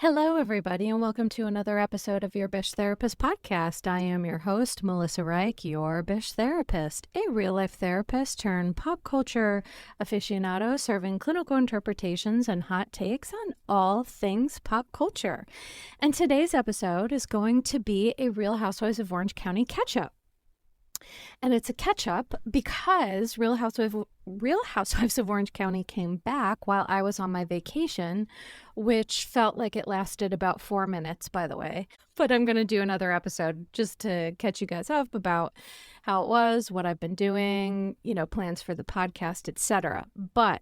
Hello, everybody, and welcome to another episode of your Bish Therapist podcast. I am your host, Melissa Reich, your Bish Therapist, a real-life therapist turned pop culture aficionado serving clinical interpretations and hot takes on all things pop culture. And today's episode is going to be a Real Housewives of Orange County catch-up. And it's a catch-up because Real Housewives of Orange County came back while I was on my vacation, which felt like it lasted about 4 minutes, by the way. But I'm going to do another episode just to catch you guys up about how it was, what I've been doing, plans for the podcast, etc. But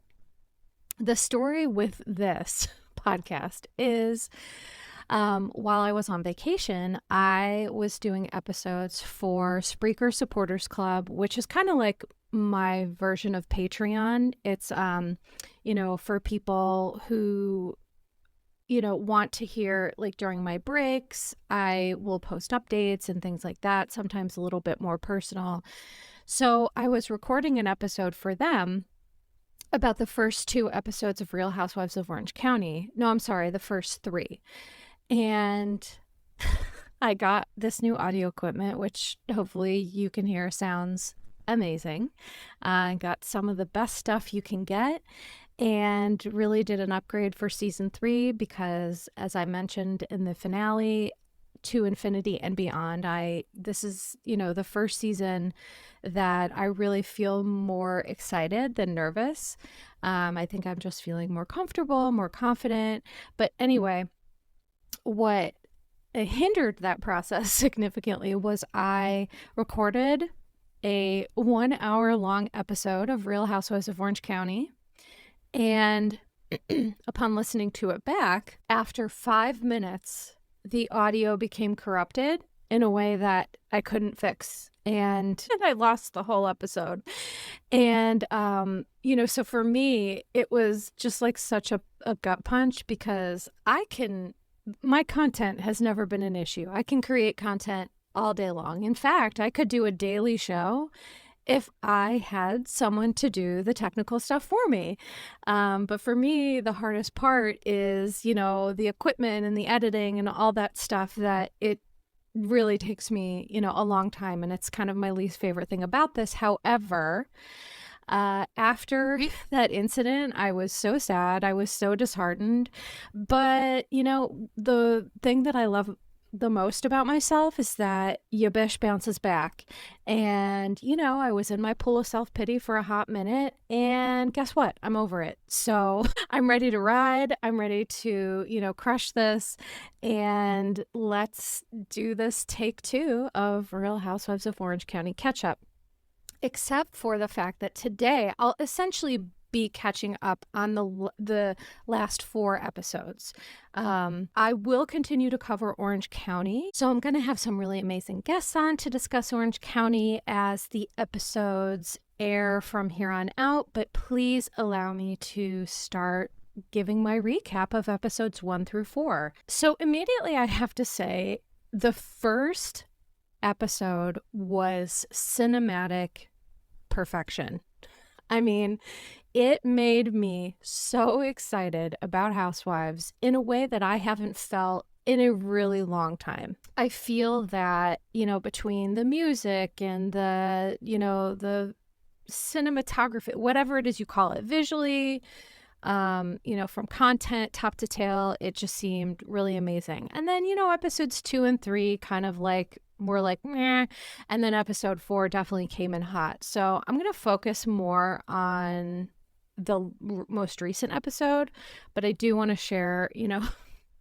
the story with this podcast is while I was on vacation, I was doing episodes for Spreaker Supporters Club, which is kind of like my version of Patreon. It's, for people who, want to hear, like during my breaks, I will post updates and things like that, sometimes a little bit more personal. So I was recording an episode for them about the first 2 episodes of Real Housewives of Orange County. No, I'm sorry, the first 3. And I got this new audio equipment, which hopefully you can hear sounds amazing. I got some of the best stuff you can get and really did an upgrade for season 3 because, as I mentioned in the finale, To Infinity and Beyond, this is, the first season that I really feel more excited than nervous. I think I'm just feeling more comfortable, more confident. But anyway, what hindered that process significantly was I recorded a 1-hour-long episode of Real Housewives of Orange County, and upon listening to it back, after 5 minutes, the audio became corrupted in a way that I couldn't fix, and I lost the whole episode. And, so for me, it was just like such a gut punch because my content has never been an issue. I can create content all day long. In fact, I could do a daily show if I had someone to do the technical stuff for me. But for me, the hardest part is, the equipment and the editing and all that stuff that it really takes me, a long time. And it's kind of my least favorite thing about this. However, after that incident, I was so sad. I was so disheartened. But, the thing that I love the most about myself is that your bish bounces back. And, I was in my pool of self-pity for a hot minute. And guess what? I'm over it. So I'm ready to ride. I'm ready to, crush this. And let's do this take 2 of Real Housewives of Orange County catch-up. Except for the fact that today I'll essentially be catching up on the last 4 episodes. I will continue to cover Orange County, so I'm going to have some really amazing guests on to discuss Orange County as the episodes air from here on out, but please allow me to start giving my recap of episodes 1 through 4. So immediately I have to say the first episode was cinematic perfection. I mean, it made me so excited about Housewives in a way that I haven't felt in a really long time. I feel that, between the music and the cinematography, whatever it is you call it, visually, from content top to tail, it just seemed really amazing. And then, episodes 2 and 3 kind of were like, meh. And then episode 4 definitely came in hot. So I'm going to focus more on the most recent episode, but I do want to share,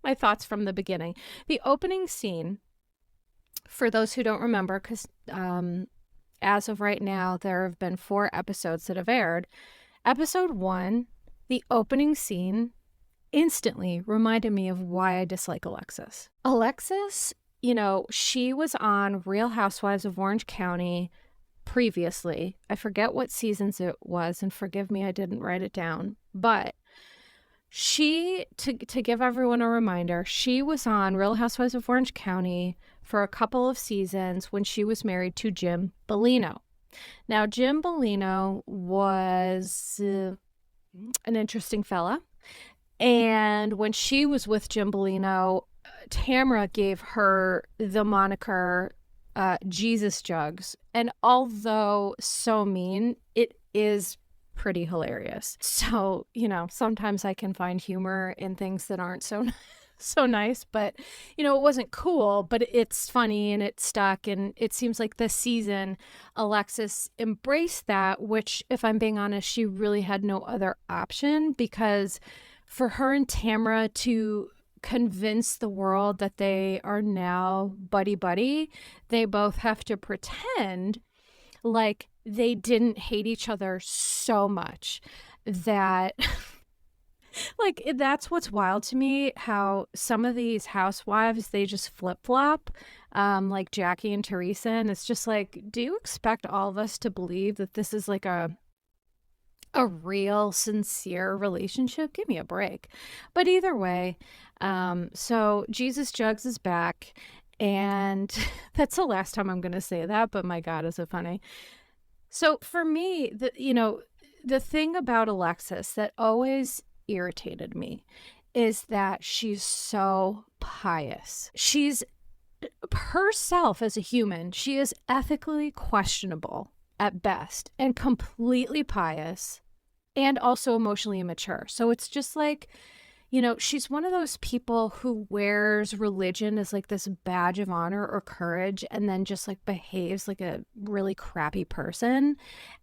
my thoughts from the beginning. The opening scene, for those who don't remember, because as of right now, there have been 4 episodes that have aired. Episode 1, the opening scene instantly reminded me of why I dislike Alexis. Alexis, she was on Real Housewives of Orange County previously. I forget what seasons it was, and forgive me, I didn't write it down. But she, to give everyone a reminder, she was on Real Housewives of Orange County for a couple of seasons when she was married to Jim Bellino. Now, Jim Bellino was an interesting fella. And when she was with Jim Bellino, Tamra gave her the moniker Jesus Jugs. And although so mean, it is pretty hilarious. So, sometimes I can find humor in things that aren't so nice, but it wasn't cool, but it's funny and it stuck. And it seems like this season, Alexis embraced that, which, if I'm being honest, she really had no other option, because for her and Tamra to convince the world that they are now buddy-buddy, they both have to pretend like they didn't hate each other so much that like, that's what's wild to me, how some of these housewives, they just flip-flop, like Jackie and Teresa, and it's just like, do you expect all of us to believe that this is like a real, sincere relationship? Give me a break. But either way, so Jesus Jugs is back, and that's the last time I'm going to say that, but my God, is it funny. So for me, the thing about Alexis that always irritated me is that she's so pious. She's herself as a human, she is ethically questionable at best and completely pious and also emotionally immature. So it's just like, she's one of those people who wears religion as like this badge of honor or courage, and then just like behaves like a really crappy person.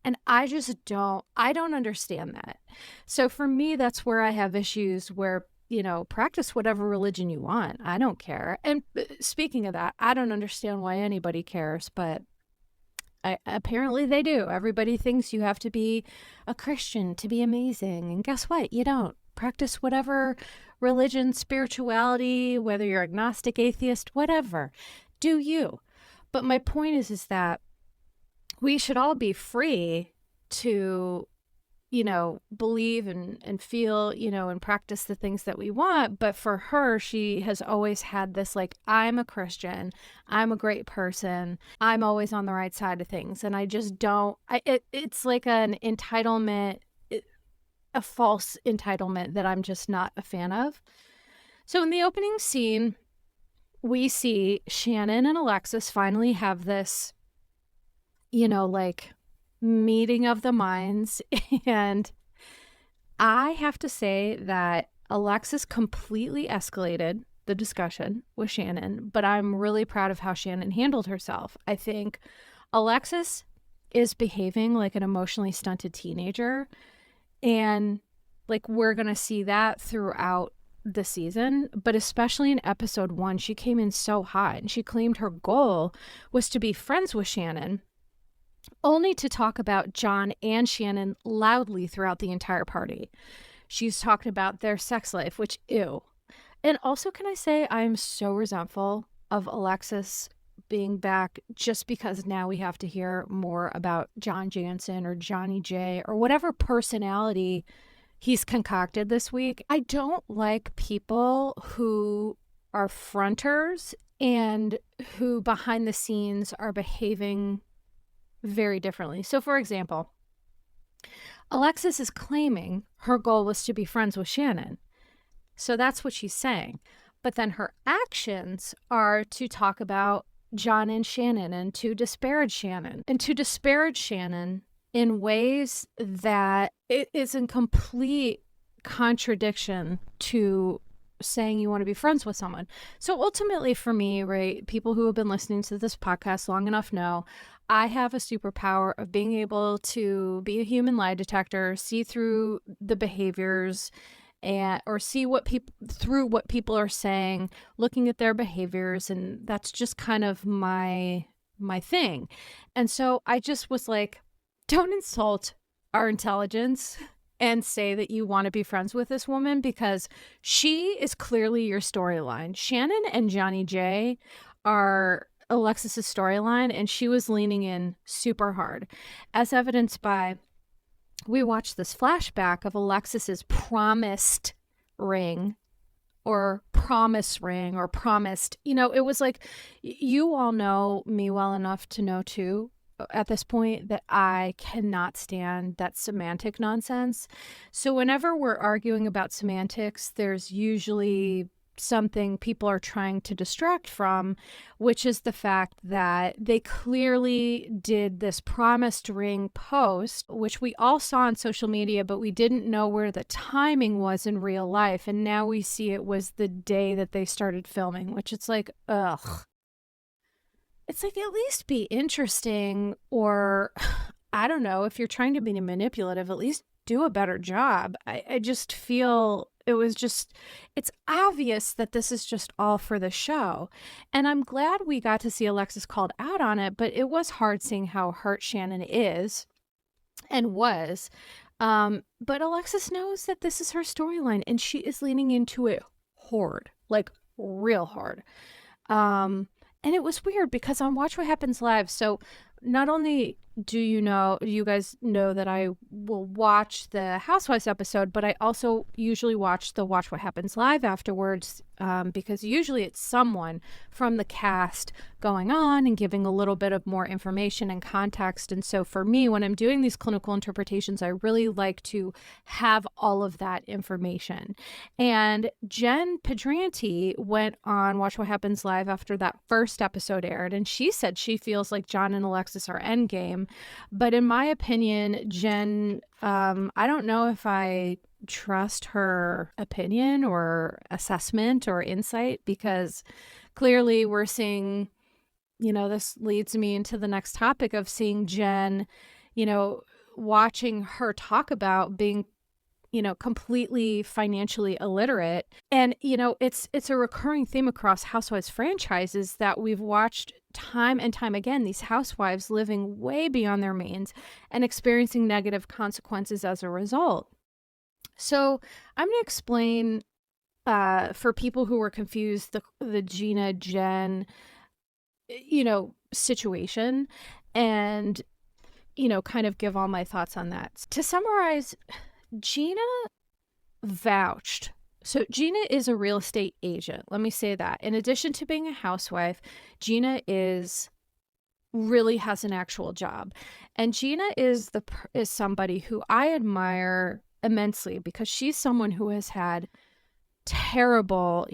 And I don't understand that. So for me, that's where I have issues where, practice whatever religion you want. I don't care. And speaking of that, I don't understand why anybody cares, but apparently they do. Everybody thinks you have to be a Christian to be amazing. And guess what? You don't. Practice whatever religion, spirituality, whether you're agnostic, atheist, whatever. Do you. But my point is that we should all be free to, believe and feel, and practice the things that we want. But for her, she has always had this, like, I'm a Christian, I'm a great person, I'm always on the right side of things. And I just don't, it's like an entitlement, a false entitlement that I'm just not a fan of. So in the opening scene, we see Shannon and Alexis finally have this, like, meeting of the minds. And I have to say that Alexis completely escalated the discussion with Shannon, but I'm really proud of how Shannon handled herself. I think Alexis is behaving like an emotionally stunted teenager. And like, we're going to see that throughout the season, but especially in episode 1, she came in so hot and she claimed her goal was to be friends with Shannon, only to talk about John and Shannon loudly throughout the entire party. She's talking about their sex life, which, ew. And also, can I say, I'm so resentful of Alexis being back just because now we have to hear more about John Jansen or Johnny J or whatever personality he's concocted this week. I don't like people who are fronters and who behind the scenes are behaving very differently. So for example, Alexis is claiming her goal was to be friends with Shannon. So that's what she's saying. But then her actions are to talk about John and Shannon and to disparage Shannon in ways that it is in complete contradiction to saying you want to be friends with someone. So ultimately for me, right, people who have been listening to this podcast long enough know I have a superpower of being able to be a human lie detector, see through the behaviors or see what people are saying, looking at their behaviors, and that's just kind of my thing. And so I just was like, don't insult our intelligence and say that you want to be friends with this woman, because she is clearly your storyline. Shannon and Johnny J are Alexis's storyline, and she was leaning in super hard, as evidenced by, we watched this flashback of Alexis's promised ring or promise ring or promised, it was like, you all know me well enough to know too, at this point that I cannot stand that semantic nonsense. So whenever we're arguing about semantics, there's usually something people are trying to distract from, which is the fact that they clearly did this promised ring post, which we all saw on social media, but we didn't know where the timing was in real life. And now we see it was the day that they started filming, which it's like, ugh. It's like, at least be interesting, or I don't know, if you're trying to be manipulative, at least do a better job. I just feel it's obvious that this is just all for the show. And I'm glad we got to see Alexis called out on it, but it was hard seeing how hurt Shannon is and was. But Alexis knows that this is her storyline, and she is leaning into it hard, like real hard. And it was weird because on Watch What Happens Live, so not only do you guys know that I will watch the Housewives episode, but I also usually watch the Watch What Happens Live afterwards, because usually it's someone from the cast going on and giving a little bit of more information and context. And so for me, when I'm doing these clinical interpretations, I really like to have all of that information. And Jen Pedranti went on Watch What Happens Live after that first episode aired, and she said she feels like John and Alexis are endgame. But in my opinion, Jen, I don't know if I trust her opinion or assessment or insight, because clearly we're seeing, this leads me into the next topic of seeing Jen, watching her talk about being, completely financially illiterate. And, it's a recurring theme across Housewives franchises that we've watched time and time again, these housewives living way beyond their means and experiencing negative consequences as a result. So I'm going to explain, for people who were confused, the Gina Jen, situation, and, kind of give all my thoughts on that. To summarize, Gina vouched. So Gina is a real estate agent. Let me say that. In addition to being a housewife, Gina really has an actual job. And Gina is somebody who I admire immensely, because she's someone who has had terrible,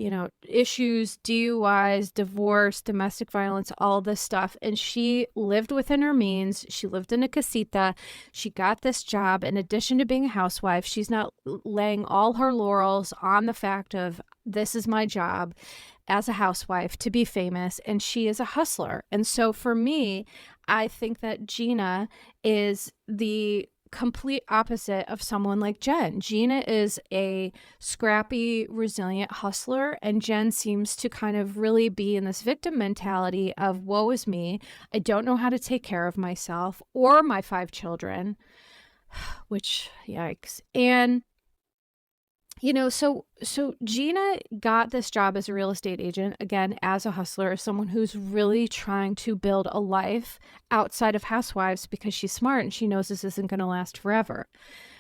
issues, DUIs, divorce, domestic violence, all this stuff. And she lived within her means. She lived in a casita. She got this job. In addition to being a housewife, she's not laying all her laurels on the fact of, this is my job as a housewife to be famous. And she is a hustler. And so for me, I think that Gina is the complete opposite of someone like Jen. Gina is a scrappy, resilient hustler, and Jen seems to kind of really be in this victim mentality of, woe is me, I don't know how to take care of myself or my 5 children, which, yikes. And so Gina got this job as a real estate agent, again, as a hustler, as someone who's really trying to build a life outside of housewives, because she's smart and she knows this isn't going to last forever.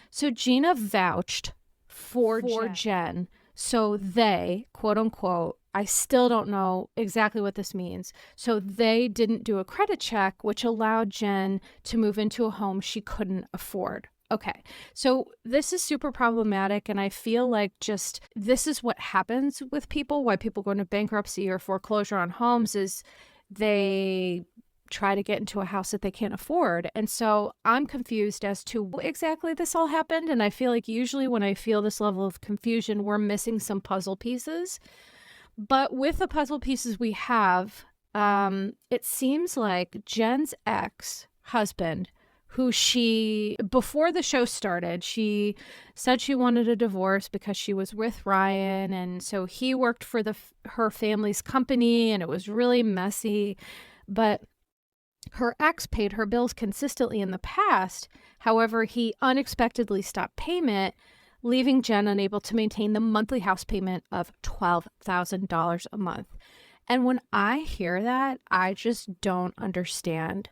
So Gina vouched for Jen. So they, quote unquote, I still don't know exactly what this means. So they didn't do a credit check, which allowed Jen to move into a home she couldn't afford. Okay, so this is super problematic, and I feel like this is what happens with people, why people go into bankruptcy or foreclosure on homes, is they try to get into a house that they can't afford. And so I'm confused as to what exactly this all happened, and I feel like usually when I feel this level of confusion, we're missing some puzzle pieces. But with the puzzle pieces we have, it seems like Jen's ex-husband, who before the show started, she said she wanted a divorce because she was with Ryan. And so he worked for her family's company, and it was really messy. But her ex paid her bills consistently in the past. However, he unexpectedly stopped payment, leaving Jen unable to maintain the monthly house payment of $12,000 a month. And when I hear that, I just don't understand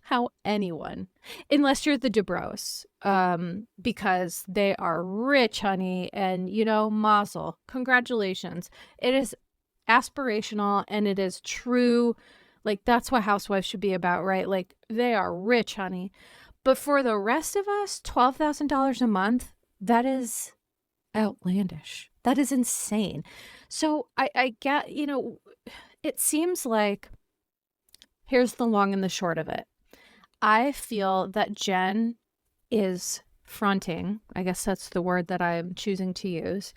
how anyone, unless you're the Dubrows, because they are rich, honey, and mazel, congratulations. It is aspirational, and it is true, Like, that's what housewives should be about, right? Like, they are rich, honey. But for the rest of us, $12,000 a month, that is outlandish. That is insane. So I get, it seems like, here's the long and the short of it. I feel that Jen is fronting, I guess that's the word that I'm choosing to use.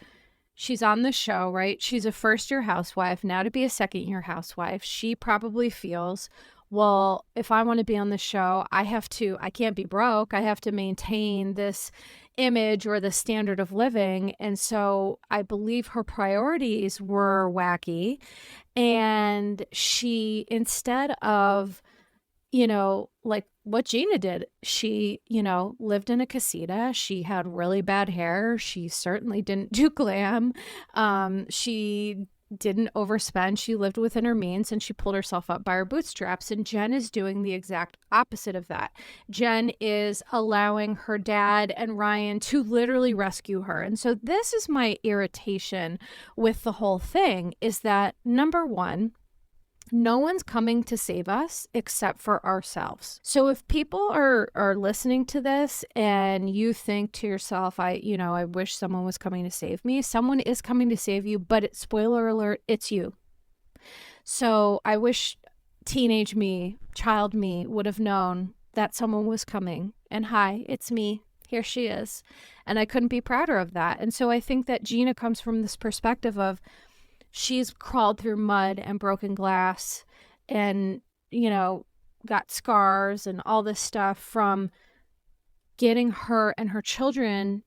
She's on the show, right? She's a first-year housewife. Now to be a second-year housewife, she probably feels, well, if I want to be on the show, I can't be broke. I have to maintain this image or the standard of living. And so I believe her priorities were wacky. And she, instead of, like what Gina did, she, lived in a casita. She had really bad hair. She certainly didn't do glam. She didn't overspend. She lived within her means and she pulled herself up by her bootstraps. And Jen is doing the exact opposite of that. Jen is allowing her dad and Ryan to literally rescue her. And so this is my irritation with the whole thing, is that, number one, no one's coming to save us except for ourselves. So if people are listening to this and you think to yourself, I wish someone was coming to save me, someone is coming to save you, but spoiler alert, it's you. So I wish teenage me, child me would have known that someone was coming. And hi, it's me. Here she is. And I couldn't be prouder of that. And so I think that Gina comes from this perspective of, she's crawled through mud and broken glass and, got scars and all this stuff from getting her and her children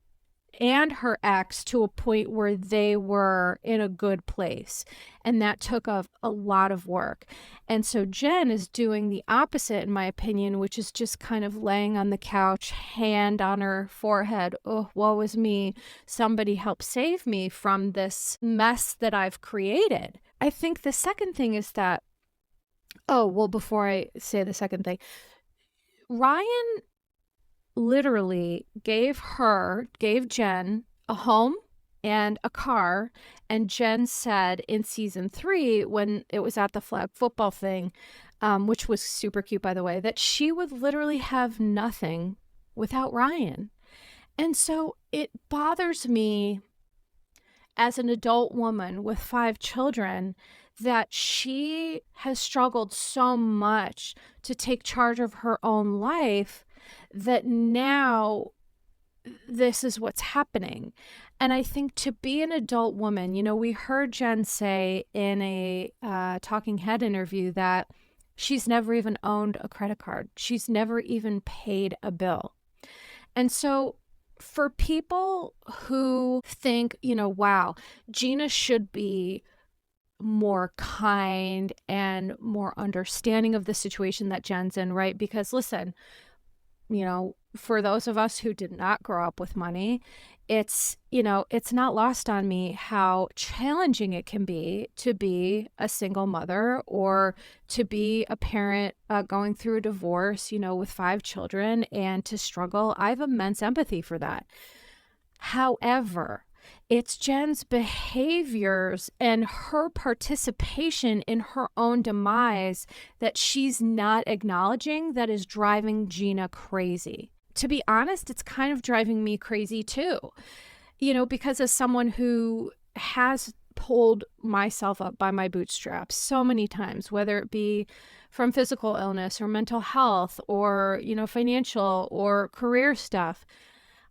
and her ex to a point where they were in a good place. And that took a lot of work. And so Jen is doing the opposite, in my opinion, which is just kind of laying on the couch, hand on her forehead. Oh, woe is me. Somebody help save me from this mess that I've created. I think the second thing is that, before I say the second thing, Ryan literally gave Jen a home and a car. And Jen said in season 3, when it was at the flag football thing, which was super cute, by the way, that she would literally have nothing without Ryan. And so it bothers me as an adult woman with 5 children that she has struggled so much to take charge of her own life, that now this is what's happening. And I think to be an adult woman, we heard Jen say in a Talking Head interview that she's never even owned a credit card. She's never even paid a bill. And so for people who think, wow, Gina should be more kind and more understanding of the situation that Jen's in, right? Because listen, for those of us who did not grow up with money, it's not lost on me how challenging it can be to be a single mother or to be a parent going through a divorce, with 5 children and to struggle. I have immense empathy for that. However, it's Jen's behaviors and her participation in her own demise that she's not acknowledging that is driving Gina crazy. To be honest, it's kind of driving me crazy too, because as someone who has pulled myself up by my bootstraps so many times, whether it be from physical illness or mental health or, financial or career stuff,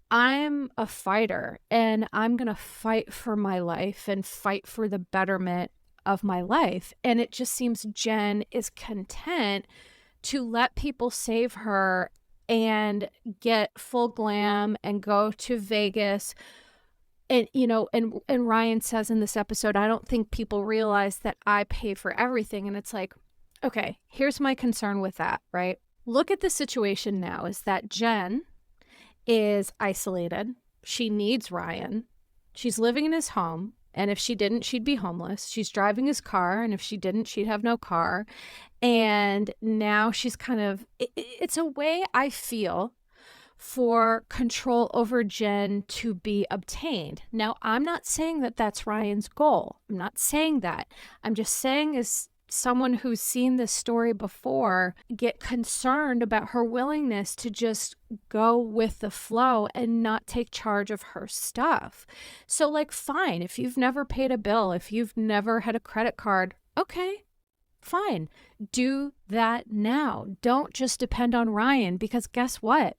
I'm a fighter and I'm going to fight for my life and fight for the betterment of my life. And it just seems Jen is content to let people save her and get full glam and go to Vegas. And, and Ryan says in this episode, I don't think people realize that I pay for everything. And it's like, okay, here's my concern with that, right? Look at the situation now is that Jen is isolated. She needs Ryan. She's living in his home. And if she didn't, she'd be homeless. She's driving his car. And if she didn't, she'd have no car. And now she's it's a way I feel for control over Jen to be obtained. Now, I'm not saying that that's Ryan's goal. I'm not saying that. I'm just saying is someone who's seen this story before get concerned about her willingness to just go with the flow and not take charge of her stuff. So like, fine, if you've never paid a bill, if you've never had a credit card, okay, fine, do that now. Don't just depend on Ryan, because guess what?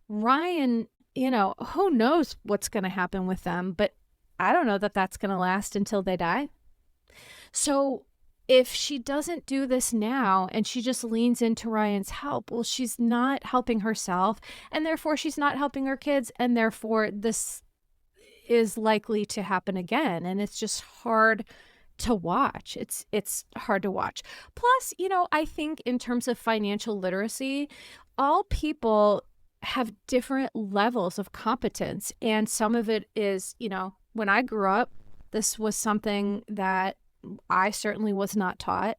Ryan, who knows what's going to happen with them, but I don't know that that's going to last until they die. So if she doesn't do this now and she just leans into Ryan's help, well, she's not helping herself, and therefore she's not helping her kids, and therefore this is likely to happen again. And it's just hard to watch. It's hard to watch. Plus, I think in terms of financial literacy, all people have different levels of competence. And some of it is, when I grew up, this was something that I certainly was not taught,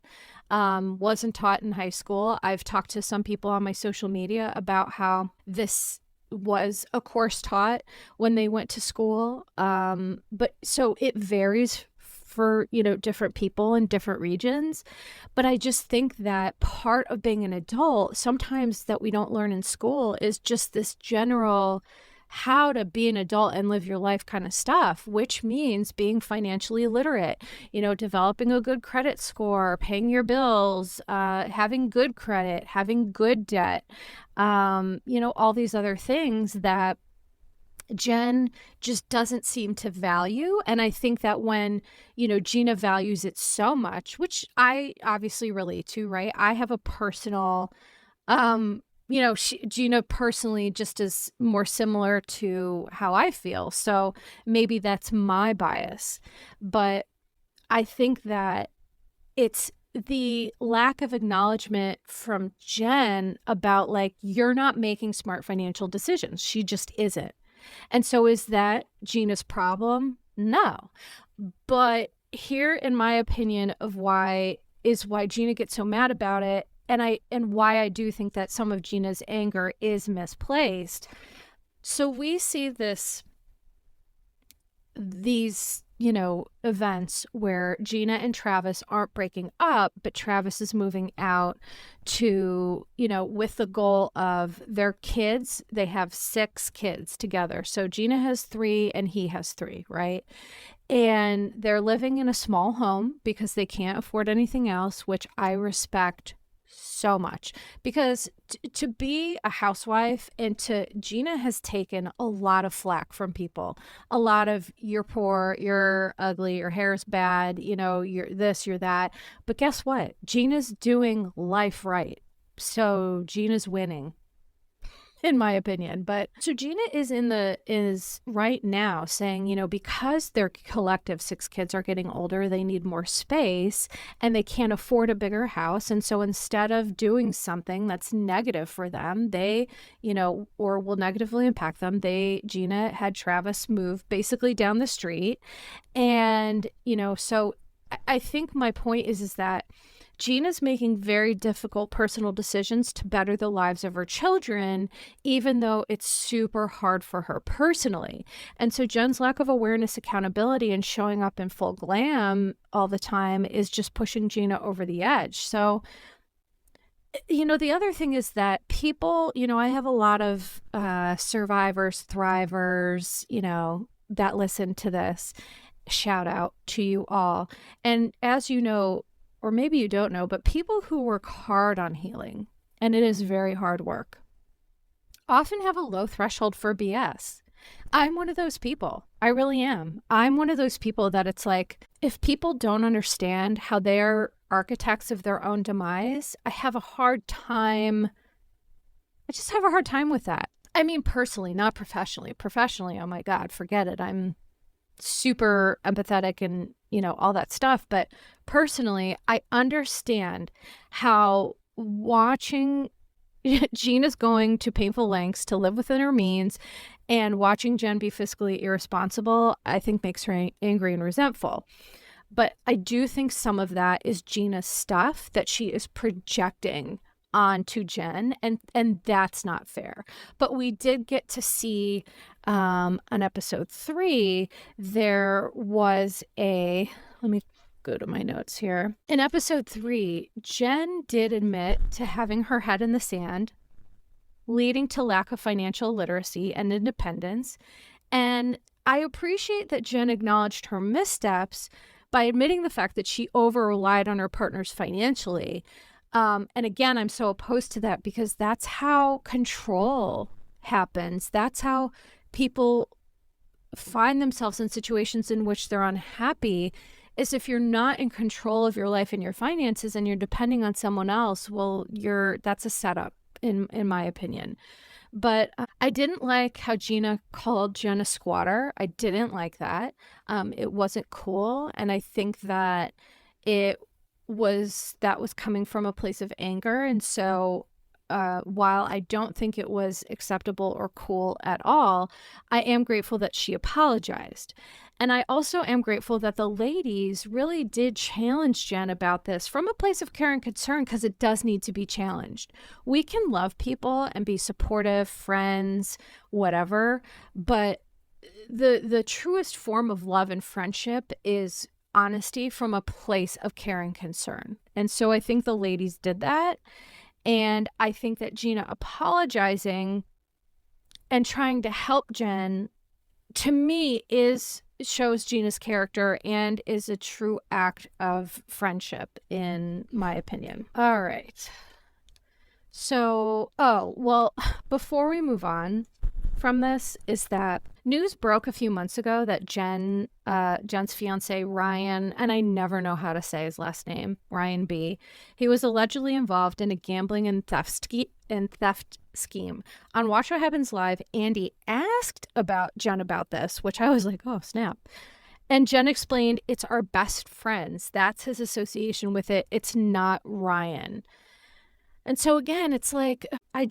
wasn't taught in high school. I've talked to some people on my social media about how this was a course taught when they went to school. But so it varies for, different people in different regions. But I just think that part of being an adult, sometimes that we don't learn in school, is just this general how to be an adult and live your life kind of stuff, which means being financially literate, developing a good credit score, paying your bills, having good credit, having good debt, all these other things that Jen just doesn't seem to value. And I think that when, Gina values it so much, which I obviously relate to, right? I have a personal, Gina personally just is more similar to how I feel. So maybe that's my bias. But I think that it's the lack of acknowledgement from Jen about, like, you're not making smart financial decisions. She just isn't. And so is that Gina's problem? No. But here, in my opinion, of why Gina gets so mad about it, and why I do think that some of Gina's anger is misplaced. So we see these events where Gina and Travis aren't breaking up, but Travis is moving out to, with the goal of their kids. They have 6 kids together. So Gina has 3 and he has 3, right? And they're living in a small home because they can't afford anything else, which I respect so much, because to be a housewife, and Gina has taken a lot of flack from people, a lot of you're poor, you're ugly, your hair is bad, you're this, you're that. But guess what? Gina's doing life right. So Gina's winning, in my opinion. But so Gina is right now saying, because their collective 6 kids are getting older, they need more space and they can't afford a bigger house. And so instead of doing something that's negative for them, they, or will negatively impact them, Gina had Travis move basically down the street. And, so I think my point is that Gina's making very difficult personal decisions to better the lives of her children, even though it's super hard for her personally. And so Jen's lack of awareness, accountability, and showing up in full glam all the time is just pushing Gina over the edge. So, the other thing is that people, I have a lot of survivors, thrivers, that listen to this. Shout out to you all. And as you know, or maybe you don't know, but people who work hard on healing, and it is very hard work, often have a low threshold for BS. I'm one of those people. I really am. I'm one of those people that it's like, if people don't understand how they're architects of their own demise, I just have a hard time with that. I mean, personally, not professionally. Professionally, oh my God, forget it. I'm super empathetic and, all that stuff. But personally, I understand how watching Gina's going to painful lengths to live within her means, and watching Jen be fiscally irresponsible, I think makes her angry and resentful. But I do think some of that is Gina's stuff that she is projecting onto Jen, and that's not fair. But we did get to see on episode 3, there was let me go to my notes here. In episode 3, Jen did admit to having her head in the sand, leading to lack of financial literacy and independence. And I appreciate that Jen acknowledged her missteps by admitting the fact that she over-relied on her partners financially. And again, I'm so opposed to that because that's how control happens. That's how people find themselves in situations in which they're unhappy, is if you're not in control of your life and your finances and you're depending on someone else, well, that's a setup in my opinion. But I didn't like how Gina called Jen a squatter. I didn't like that. It wasn't cool. And I think that that was coming from a place of anger. And so while I don't think it was acceptable or cool at all, I am grateful that she apologized. And I also am grateful that the ladies really did challenge Jen about this from a place of care and concern, because it does need to be challenged. We can love people and be supportive, friends, whatever, but the truest form of love and friendship is honesty from a place of care and concern. And so I think the ladies did that. And I think that Gina apologizing and trying to help Jen, to me, shows Gina's character and is a true act of friendship, in my opinion. All right. So, before we move on from this, is that news broke a few months ago that Jen's fiance, Ryan, and I never know how to say his last name, Ryan B., he was allegedly involved in a gambling and theft scheme. On Watch What Happens Live, Andy asked Jen about this, which I was like, oh, snap. And Jen explained, it's our best friends. That's his association with it. It's not Ryan. And so again, it's like, I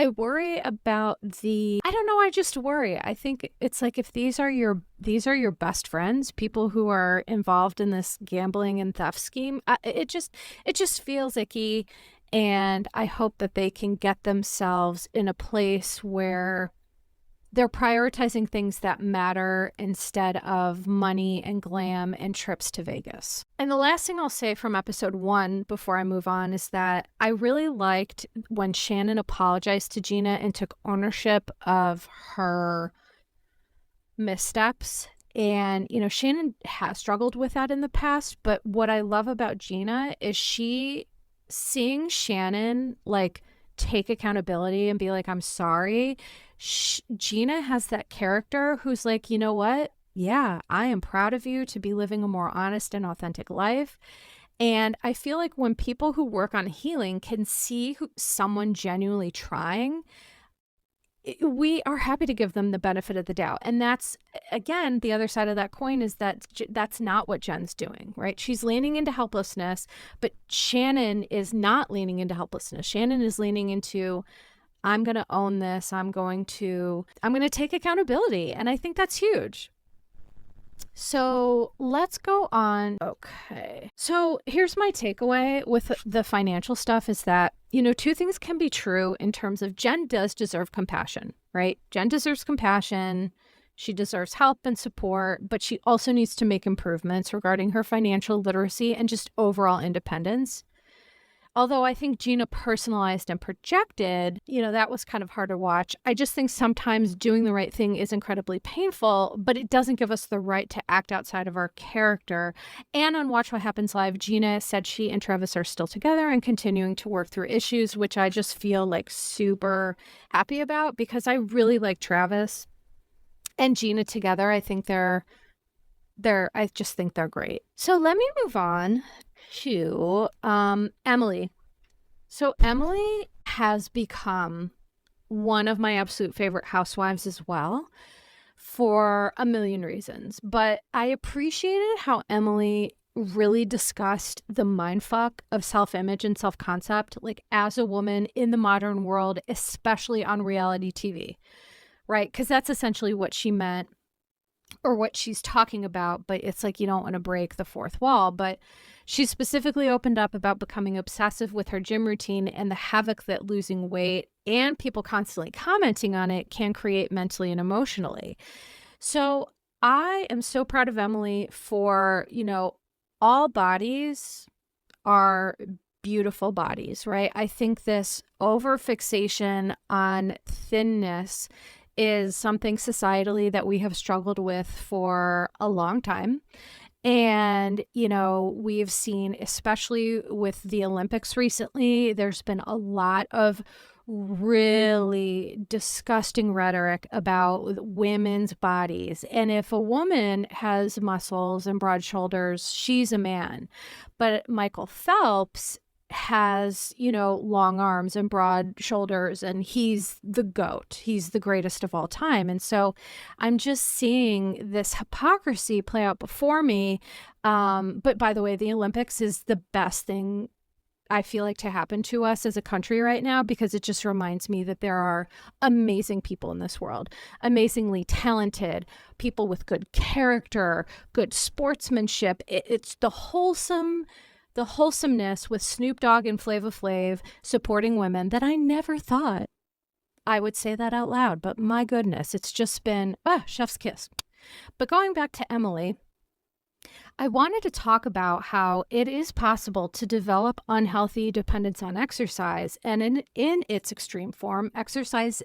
worry about I just worry. I think it's like, if these are your best friends, people who are involved in this gambling and theft scheme, it just feels icky. And I hope that they can get themselves in a place where they're prioritizing things that matter instead of money and glam and trips to Vegas. And the last thing I'll say from episode 1 before I move on is that I really liked when Shannon apologized to Gina and took ownership of her missteps. And, Shannon has struggled with that in the past. But what I love about Gina is seeing Shannon take accountability and be like, I'm sorry. Gina has that character who's like, you know what? Yeah, I am proud of you to be living a more honest and authentic life. And I feel like when people who work on healing can see someone genuinely trying, we are happy to give them the benefit of the doubt. And that's, again, the other side of that coin is that that's not what Jen's doing, right? She's leaning into helplessness, but Shannon is not leaning into helplessness. Shannon is leaning into, I'm going to own this. I'm going to take accountability. And I think that's huge. So let's go on. Okay. So here's my takeaway with the financial stuff is that, two things can be true in terms of Jen does deserve compassion, right? Jen deserves compassion. She deserves help and support, but she also needs to make improvements regarding her financial literacy and just overall independence. Although I think Gina personalized and projected, that was kind of hard to watch. I just think sometimes doing the right thing is incredibly painful, but it doesn't give us the right to act outside of our character. And on Watch What Happens Live, Gina said she and Travis are still together and continuing to work through issues, which I just feel like super happy about because I really like Travis and Gina together. I think I just think they're great. So let me move on to Emily. So Emily has become one of my absolute favorite housewives as well for a million reasons. But I appreciated how Emily really discussed the mindfuck of self-image and self-concept, as a woman in the modern world, especially on reality TV, right? Because that's essentially what she meant or what she's talking about, but it's like you don't want to break the fourth wall. But she specifically opened up about becoming obsessive with her gym routine and the havoc that losing weight and people constantly commenting on it can create mentally and emotionally. So I am so proud of Emily for, all bodies are beautiful bodies, right? I think this over fixation on thinness is something societally that we have struggled with for a long time. And, we've seen, especially with the Olympics recently, there's been a lot of really disgusting rhetoric about women's bodies. And if a woman has muscles and broad shoulders, she's a man. But Michael Phelps has, long arms and broad shoulders, and he's the GOAT. He's the greatest of all time. And so I'm just seeing this hypocrisy play out before me. But by the way, the Olympics is the best thing I feel like to happen to us as a country right now, because it just reminds me that there are amazing people in this world, amazingly talented people with good character, good sportsmanship. It's the wholesomeness with Snoop Dogg and Flava Flav supporting women that I never thought I would say that out loud. But my goodness, it's just been, chef's kiss. But going back to Emily, I wanted to talk about how it is possible to develop unhealthy dependence on exercise. And in its extreme form, exercise,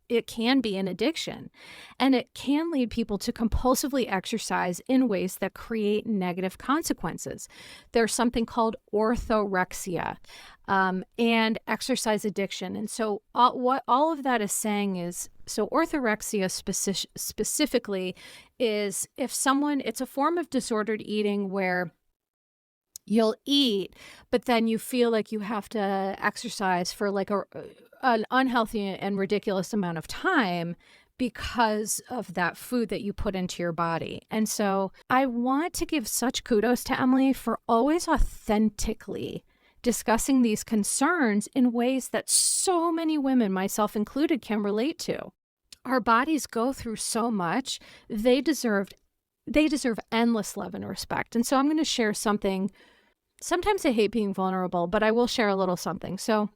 it can be an addiction. And it can lead people to compulsively exercise in ways that create negative consequences. There's something called orthorexia and exercise addiction. And so what all of that is saying is, so orthorexia specifically is it's a form of disordered eating where you'll eat, but then you feel like you have to exercise for like an unhealthy and ridiculous amount of time because of that food that you put into your body. And so I want to give such kudos to Emily for always authentically discussing these concerns in ways that so many women, myself included, can relate to. Our bodies go through so much. They deserve endless love and respect. And so I'm going to share something. Sometimes I hate being vulnerable, but I will share a little something. So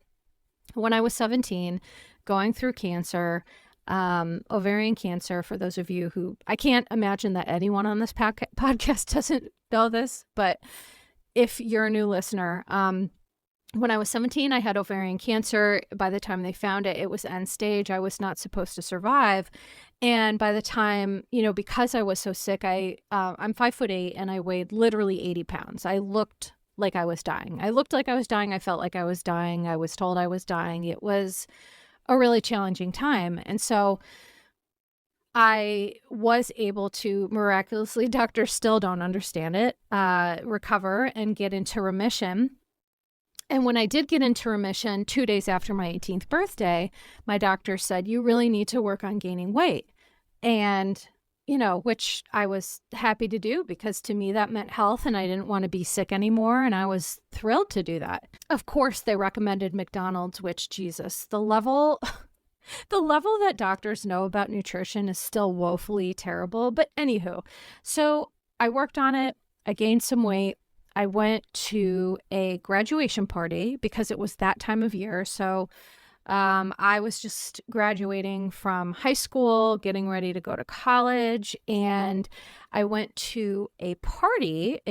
when I was 17, going through cancer, ovarian cancer, for those of you who, I can't imagine that anyone on this podcast doesn't know this, but if you're a new listener, when I was 17, I had ovarian cancer. By the time they found it, it was end stage. I was not supposed to survive. And by the time, because I was so sick, I'm 5'8" and I weighed literally 80 pounds. I looked like I was dying. I felt like I was dying. I was told I was dying. It was a really challenging time. And so I was able to miraculously, doctors still don't understand it, recover and get into remission. And when I did get into remission 2 days after my 18th birthday, my doctor said, you really need to work on gaining weight. And, which I was happy to do, because to me that meant health and I didn't want to be sick anymore. And I was thrilled to do that. Of course, they recommended McDonald's, which, Jesus, the level that doctors know about nutrition is still woefully terrible. But anywho, so I worked on it. I gained some weight. I went to a graduation party because it was that time of year. So I was just graduating from high school, getting ready to go to college. And I went to a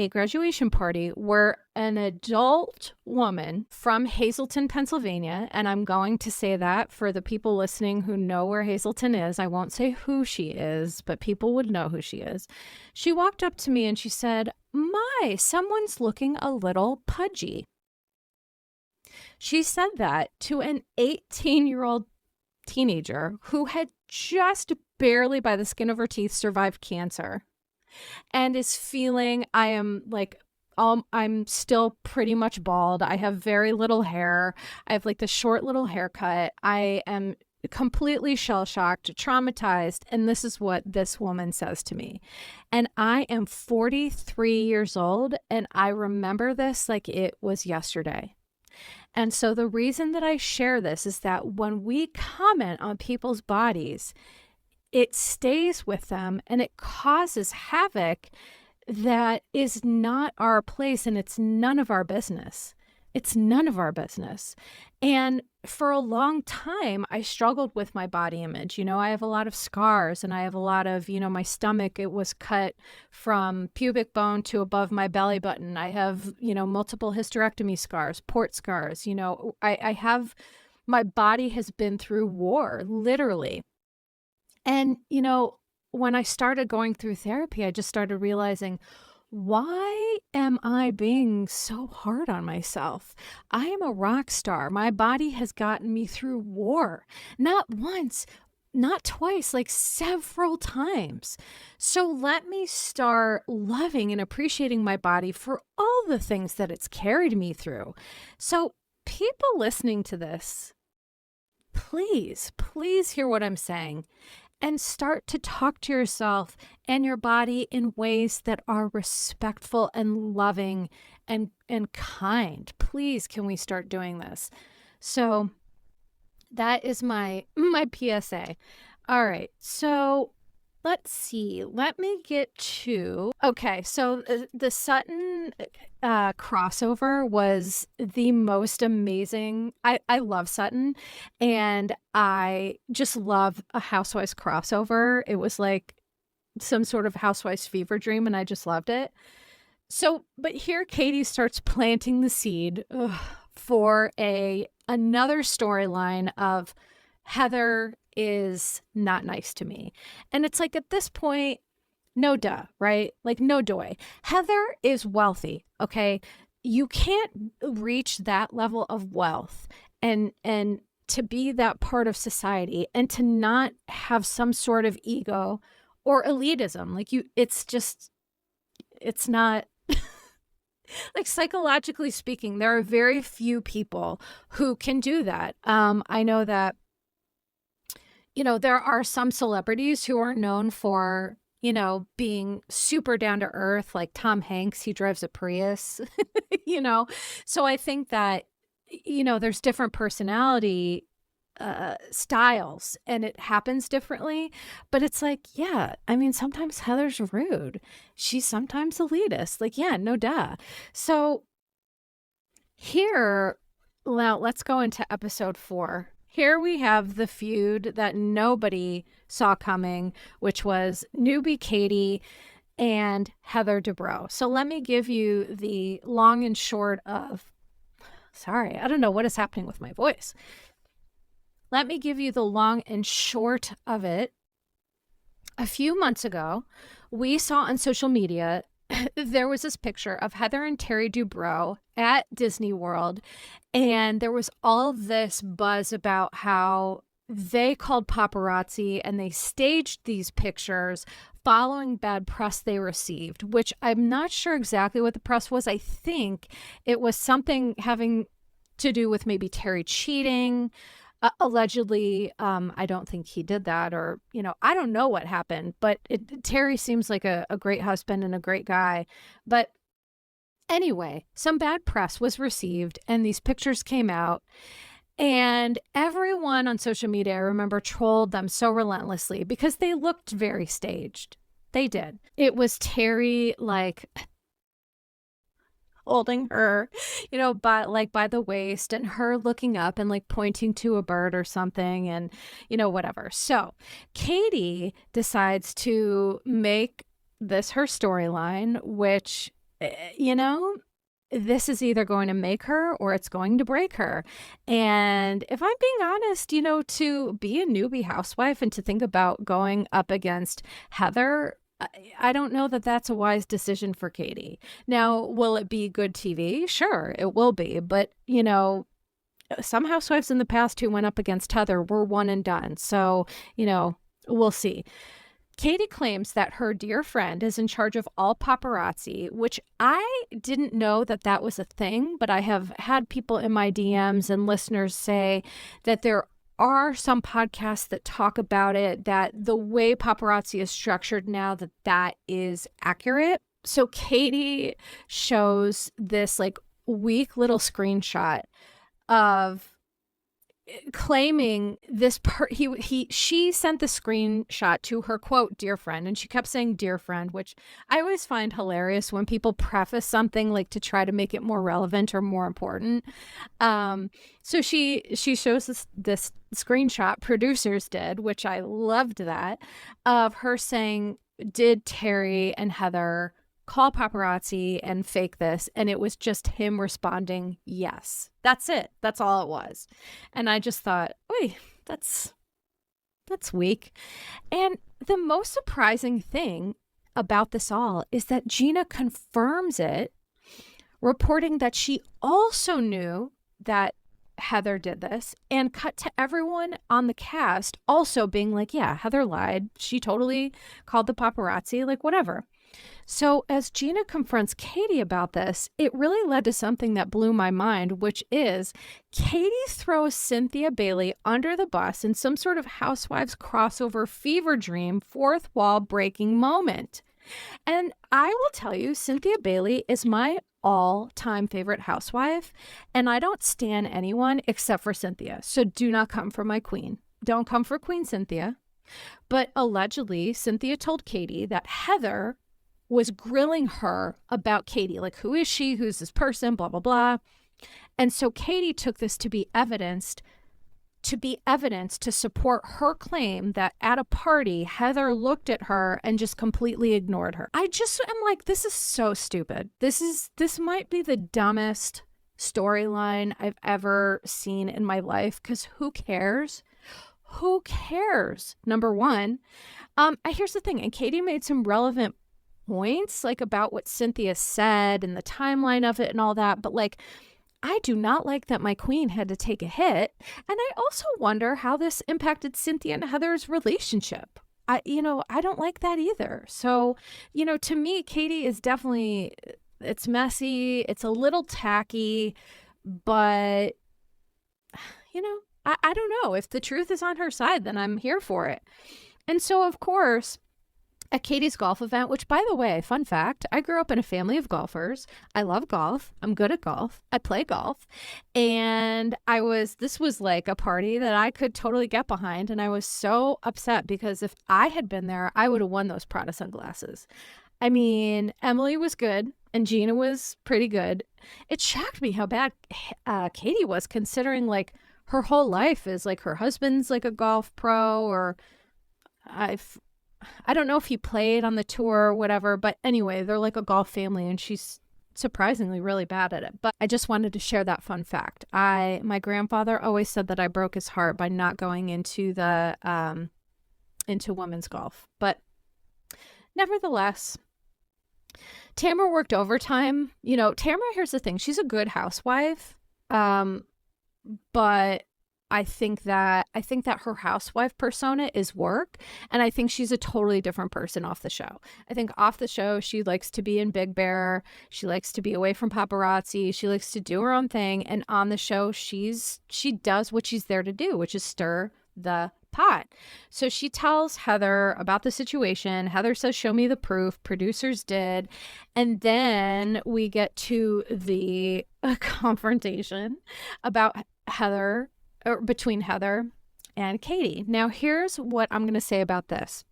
graduation party where an adult woman from Hazleton, Pennsylvania, and I'm going to say that for the people listening who know where Hazleton is, I won't say who she is, but people would know who she is. She walked up to me and she said, "My, someone's looking a little pudgy." She said that to an 18-year-old teenager who had just barely by the skin of her teeth survived cancer and is feeling, I'm still pretty much bald. I have very little hair. I have like the short little haircut. I am completely shell-shocked, traumatized. And this is what this woman says to me. And I am 43 years old. And I remember this like it was yesterday. And so the reason that I share this is that when we comment on people's bodies, it stays with them and it causes havoc that is not our place, and it's none of our business. It's none of our business. And for a long time, I struggled with my body image. I have a lot of scars and I have a lot of, my stomach, it was cut from pubic bone to above my belly button. I have, multiple hysterectomy scars, port scars. I have, my body has been through war, literally. And, when I started going through therapy, I just started realizing, why am I being so hard on myself? I am a rock star. My body has gotten me through war, not once, not twice, like several times. So let me start loving and appreciating my body for all the things that it's carried me through. So people listening to this, please hear what I'm saying. And start to talk to yourself and your body in ways that are respectful and loving and kind. Please, can we start doing this? So that is my PSA. All right. So let's see. Let me get to... Okay, so the Sutton crossover was the most amazing. I love Sutton, and I just love a Housewives crossover. It was like some sort of Housewives fever dream, and I just loved it. So, but here Katie starts planting the seed for another storyline of Heather is not nice to me. And it's like, at this point, no duh, right? Like, no doy. Heather is wealthy, okay? You can't reach that level of wealth and to be that part of society and to not have some sort of ego or elitism. Like, it's not... Like, psychologically speaking, there are very few people who can do that. I know that, there are some celebrities who are known for, being super down to earth, like Tom Hanks. He drives a Prius, So I think that, there's different personality styles and it happens differently. But it's like, yeah, I mean, sometimes Heather's rude. She's sometimes elitist. Like, yeah, no duh. So here, now let's go into episode 4. Here we have the feud that nobody saw coming, which was newbie Katie and Heather Dubrow. So let me give you the long and short of... Sorry, I don't know what is happening with my voice. Let me give you the long and short of it. A few months ago, we saw on social media, there was this picture of Heather and Terry Dubrow at Disney World, and there was all this buzz about how they called paparazzi and they staged these pictures following bad press they received, which I'm not sure exactly what the press was. I think it was something having to do with maybe Terry cheating. Allegedly, I don't think he did that, or, I don't know what happened, but Terry seems like a great husband and a great guy. But anyway, some bad press was received and these pictures came out, and everyone on social media, I remember, trolled them so relentlessly because they looked very staged. They did. It was Terry, like, holding her, by the waist, and her looking up and like pointing to a bird or something, and whatever. So Katie decides to make this her storyline, which, this is either going to make her or it's going to break her. And if I'm being honest, to be a newbie housewife and to think about going up against Heather, I don't know that that's a wise decision for Katie. Now, will it be good TV? Sure, it will be. But, some housewives in the past who went up against Heather were one and done. So, we'll see. Katie claims that her dear friend is in charge of all paparazzi, which I didn't know that was a thing, but I have had people in my DMs and listeners say that there are some podcasts that talk about it, that the way paparazzi is structured now, that is accurate. So Katie shows this like weak little screenshot of claiming she sent the screenshot to her, quote, dear friend, and she kept saying dear friend, which I always find hilarious when people preface something like to try to make it more relevant or more important. So she shows this screenshot, producers did, which I loved, that, of her saying, did Terry and Heather call paparazzi and fake this? And it was just him responding, yes. That's it. That's all it was. And I just thought, oy, that's weak. And the most surprising thing about this all is that Gina confirms it, reporting that she also knew that Heather did this, and cut to everyone on the cast also being like, yeah, Heather lied. She totally called the paparazzi, like whatever. So as Gina confronts Katie about this, it really led to something that blew my mind, which is Katie throws Cynthia Bailey under the bus in some sort of Housewives crossover fever dream, fourth wall breaking moment. And I will tell you, Cynthia Bailey is my all-time favorite housewife, and I don't stan anyone except for Cynthia. So do not come for my queen. Don't come for Queen Cynthia. But allegedly, Cynthia told Katie that Heather was grilling her about Katie, like, who is she? Who's this person? Blah, blah, blah. And so Katie took this to be evidence to support her claim that at a party, Heather looked at her and just completely ignored her. I just am like, this is so stupid. This might be the dumbest storyline I've ever seen in my life, because who cares? Who cares? Number one. Here's the thing, and Katie made some relevant points, like about what Cynthia said and the timeline of it and all that, but like, I do not like that my queen had to take a hit. And I also wonder how this impacted Cynthia and Heather's relationship. I don't like that either. So, to me, Katie is definitely, it's messy. It's a little tacky, but, I don't know. If the truth is on her side, then I'm here for it. And so, of course, at Katie's golf event, which, by the way, fun fact, I grew up in a family of golfers. I love golf. I'm good at golf. I play golf. And this was like a party that I could totally get behind. And I was so upset because if I had been there, I would have won those Prada sunglasses. I mean, Emily was good and Gina was pretty good. It shocked me how bad Katie was, considering like her whole life is like her husband's like a golf pro, or I don't know if he played on the tour or whatever, but anyway, they're like a golf family and she's surprisingly really bad at it. But I just wanted to share that fun fact. My grandfather always said that I broke his heart by not going into into women's golf. But nevertheless, Tamara worked overtime. Tamara, here's the thing. She's a good housewife. But I think that her housewife persona is work, and I think she's a totally different person off the show. I think off the show, she likes to be in Big Bear. She likes to be away from paparazzi. She likes to do her own thing. And on the show, she does what she's there to do, which is stir the pot. So she tells Heather about the situation. Heather says, show me the proof. Producers did. And then we get to the confrontation about Heather, or between Heather and Katie. Now, here's what I'm going to say about this.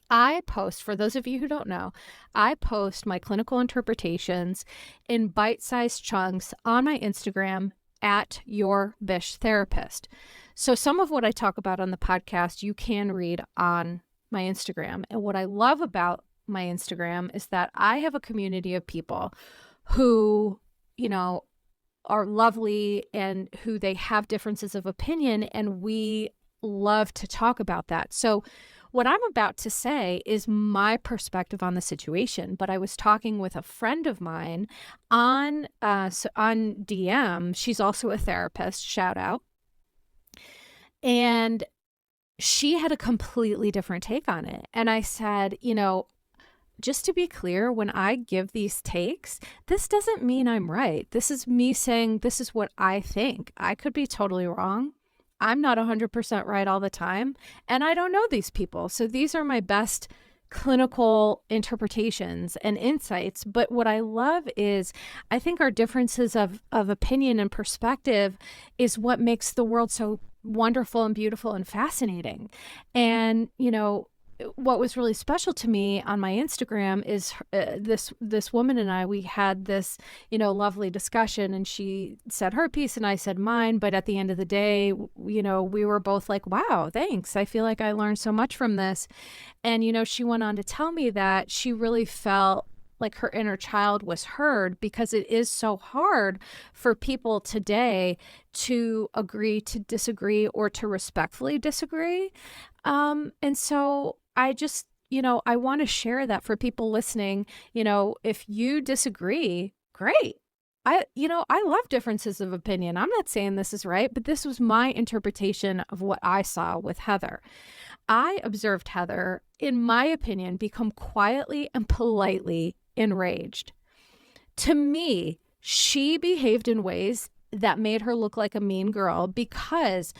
I post, for those of you who don't know, I post my clinical interpretations in bite-sized chunks on my Instagram at Your Bish Therapist. So some of what I talk about on the podcast, you can read on my Instagram. And what I love about my Instagram is that I have a community of people who, are lovely and who they have differences of opinion, and we love to talk about that. So what I'm about to say is my perspective on the situation, but I was talking with a friend of mine on DM. She's also a therapist, shout out. And she had a completely different take on it. And I said, just to be clear, when I give these takes, this doesn't mean I'm right. This is me saying this is what I think. I could be totally wrong. I'm not 100% right all the time, and I don't know these people. So these are my best clinical interpretations and insights. But what I love is I think our differences of opinion and perspective is what makes the world so wonderful and beautiful and fascinating. And, what was really special to me on my Instagram is this woman and I, we had this, lovely discussion, and she said her piece and I said mine. But at the end of the day, we were both like, wow, thanks. I feel like I learned so much from this. And, she went on to tell me that she really felt like her inner child was heard, because it is so hard for people today to agree to disagree or to respectfully disagree. And so I just, I want to share that for people listening. If you disagree, great. I love differences of opinion. I'm not saying this is right, but this was my interpretation of what I saw with Heather. I observed Heather, in my opinion, become quietly and politely enraged. To me, she behaved in ways that made her look like a mean girl, because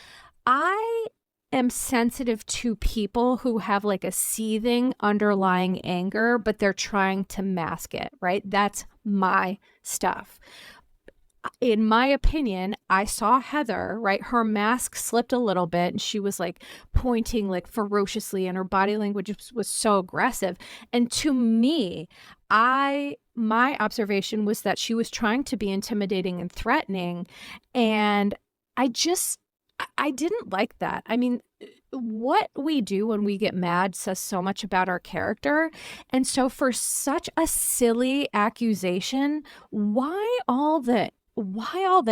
I am sensitive to people who have like a seething underlying anger, but they're trying to mask it, right? That's my stuff. In my opinion, I saw Heather, right? Her mask slipped a little bit and she was like pointing like ferociously, and her body language was so aggressive. And to me, my observation was that she was trying to be intimidating and threatening. And I didn't like that. I mean, what we do when we get mad says so much about our character. And so for such a silly accusation, why all the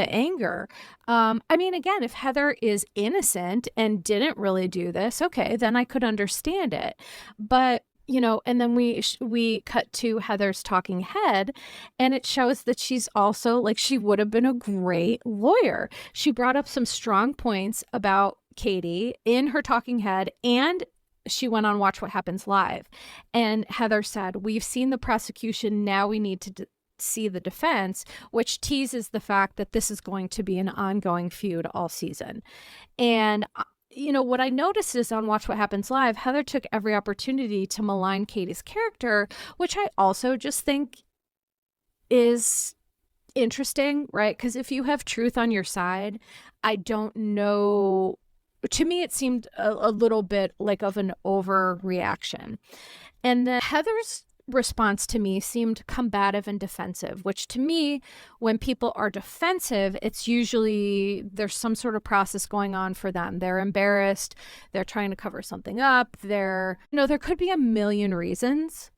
anger? I mean, again, if Heather is innocent and didn't really do this, okay, then I could understand it. But and then we cut to Heather's talking head, and it shows that she's also like, she would have been a great lawyer. She brought up some strong points about Katie in her talking head, and she went on Watch What Happens Live. And Heather said, we've seen the prosecution, now we need to see the defense, which teases the fact that this is going to be an ongoing feud all season. And what I noticed is on Watch What Happens Live, Heather took every opportunity to malign Katie's character, which I also just think is interesting, right? Because if you have truth on your side, I don't know. To me, it seemed a little bit like of an overreaction. And then Heather's response to me seemed combative and defensive, which to me, when people are defensive, it's usually there's some sort of process going on for them. They're embarrassed. They're trying to cover something up. There could be a million reasons.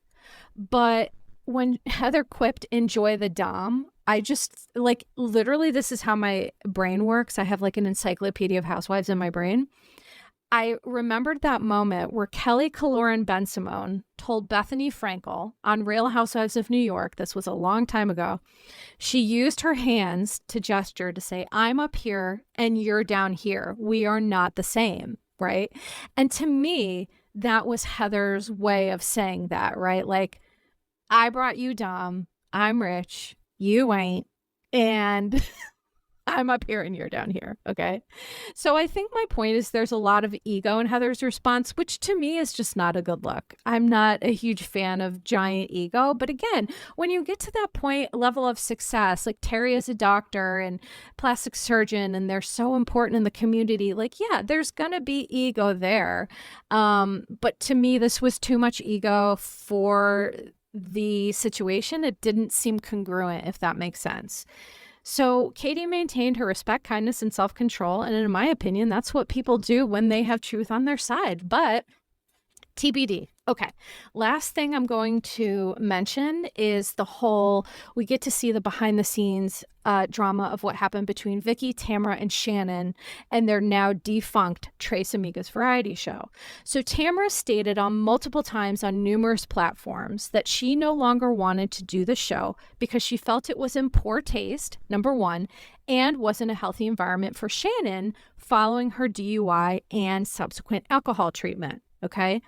But when Heather quipped, enjoy the dom, I just like, literally, this is how my brain works. I have like an encyclopedia of housewives in my brain. I remembered that moment where Kelly Kaloran Ben-Simone told Bethany Frankel on Real Housewives of New York, this was a long time ago, she used her hands to gesture to say, I'm up here and you're down here. We are not the same, right? And to me, that was Heather's way of saying that, right? Like, I brought you Dom, I'm rich, you ain't, and I'm up here and you're down here. Okay. So I think my point is there's a lot of ego in Heather's response, which to me is just not a good look. I'm not a huge fan of giant ego. But again, when you get to that level of success, like Terry is a doctor and plastic surgeon, and they're so important in the community, like, yeah, there's going to be ego there. But to me, this was too much ego for the situation. It didn't seem congruent, if that makes sense. So Katie maintained her respect, kindness, and self-control. And in my opinion, that's what people do when they have truth on their side. But TBD. Okay. Last thing I'm going to mention is we get to see the behind the scenes drama of what happened between Vicky, Tamara, and Shannon and their now defunct Tres Amigas variety show. So Tamara stated on multiple times on numerous platforms that she no longer wanted to do the show because she felt it was in poor taste, number one, and wasn't a healthy environment for Shannon following her DUI and subsequent alcohol treatment. Okay.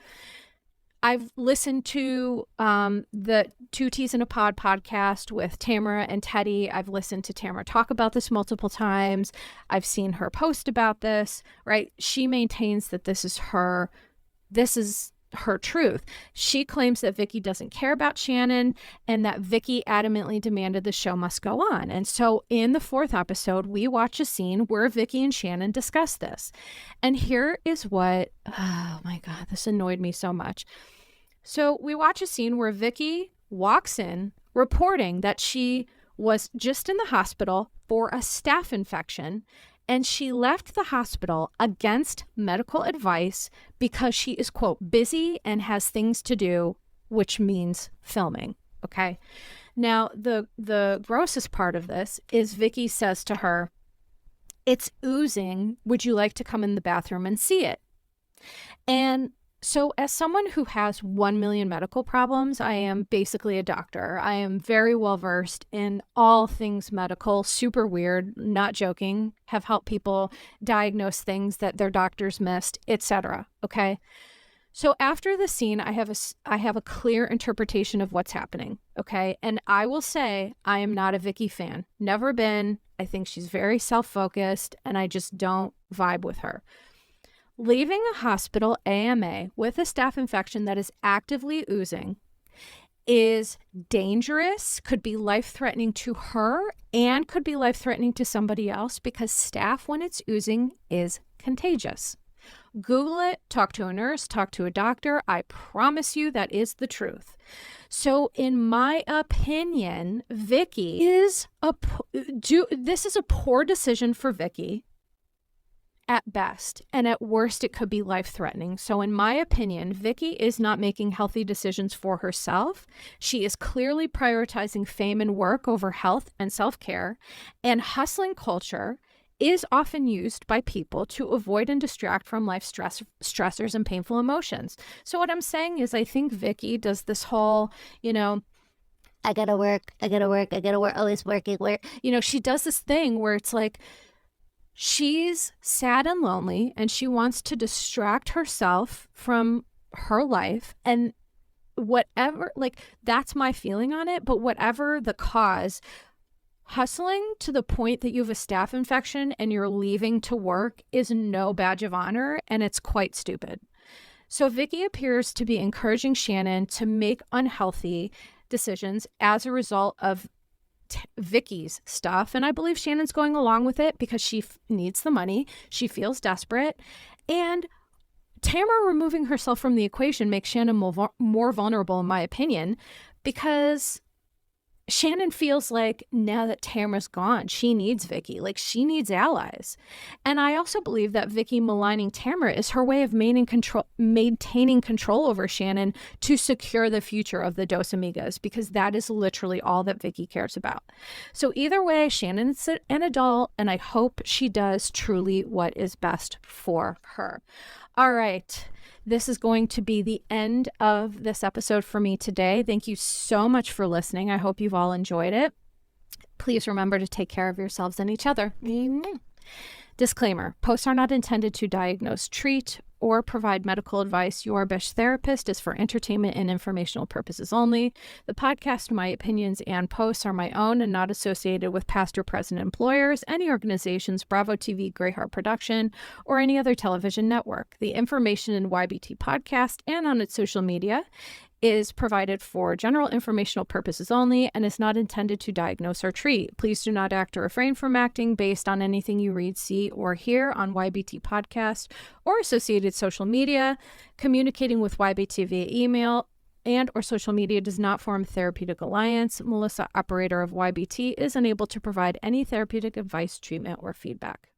I've listened to the Two Teas in a Pod podcast with Tamara and Teddy. I've listened to Tamara talk about this multiple times. I've seen her post about this, right? She maintains that this is her truth. She claims that Vicky doesn't care about Shannon and that Vicky adamantly demanded the show must go on. And so in the 4th episode, we watch a scene where Vicky and Shannon discuss this. And here is what, oh my God, this annoyed me so much. So we watch a scene where Vicky walks in reporting that she was just in the hospital for a staph infection, and she left the hospital against medical advice because she is, quote, busy and has things to do, which means filming. Okay. Now, the grossest part of this is Vicky says to her, "It's oozing. Would you like to come in the bathroom and see it?" And so as someone who has 1 million medical problems, I am basically a doctor. I am very well versed in all things medical, super weird, not joking, have helped people diagnose things that their doctors missed, etc. Okay. So after the scene, I have a clear interpretation of what's happening. Okay. And I will say I am not a Vicky fan. Never been. I think she's very self-focused and I just don't vibe with her. Leaving a hospital AMA with a staph infection that is actively oozing is dangerous, could be life-threatening to her, and could be life-threatening to somebody else because staph, when it's oozing, is contagious. Google it, talk to a nurse, talk to a doctor. I promise you that is the truth. So in my opinion, Vicky is this is a poor decision for Vicky. At best, and at worst, it could be life-threatening. So in my opinion, Vicky is not making healthy decisions for herself. She is clearly prioritizing fame and work over health and self-care, and hustling culture is often used by people to avoid and distract from life stressors and painful emotions. So what I'm saying is I think Vicky does this whole, I gotta work, always working, she does this thing where it's like, she's sad and lonely and she wants to distract herself from her life, and whatever, that's my feeling on it. But whatever the cause, hustling to the point that you have a staph infection and you're leaving to work is no badge of honor, and it's quite stupid. So Vicky appears to be encouraging Shannon to make unhealthy decisions as a result of Vicky's stuff, and I believe Shannon's going along with it because she needs the money. She feels desperate, and Tamara removing herself from the equation makes Shannon more vulnerable, in my opinion, because Shannon feels like now that Tamara's gone, she needs Vicky. She needs allies. And I also believe that Vicky maligning Tamara is her way of maintaining control over Shannon to secure the future of the Dos Amigas, because that is literally all that Vicky cares about. So either way, Shannon's an adult, and I hope she does truly what is best for her. All right. This is going to be the end of this episode for me today. Thank you so much for listening. I hope you've all enjoyed it. Please remember to take care of yourselves and each other. Amen. Disclaimer: posts are not intended to diagnose, treat, or provide medical advice. Your Bish Therapist is for entertainment and informational purposes only. The podcast, my opinions, and posts are my own and not associated with past or present employers, any organizations, Bravo TV, Greyheart Production, or any other television network. The information in YBT Podcast and on its social media is provided for general informational purposes only and is not intended to diagnose or treat. Please do not act or refrain from acting based on anything you read, see, or hear on YBT Podcast or associated social media. Communicating with YBT via email and or social media does not form a therapeutic alliance. Melissa, operator of YBT, is unable to provide any therapeutic advice, treatment, or feedback.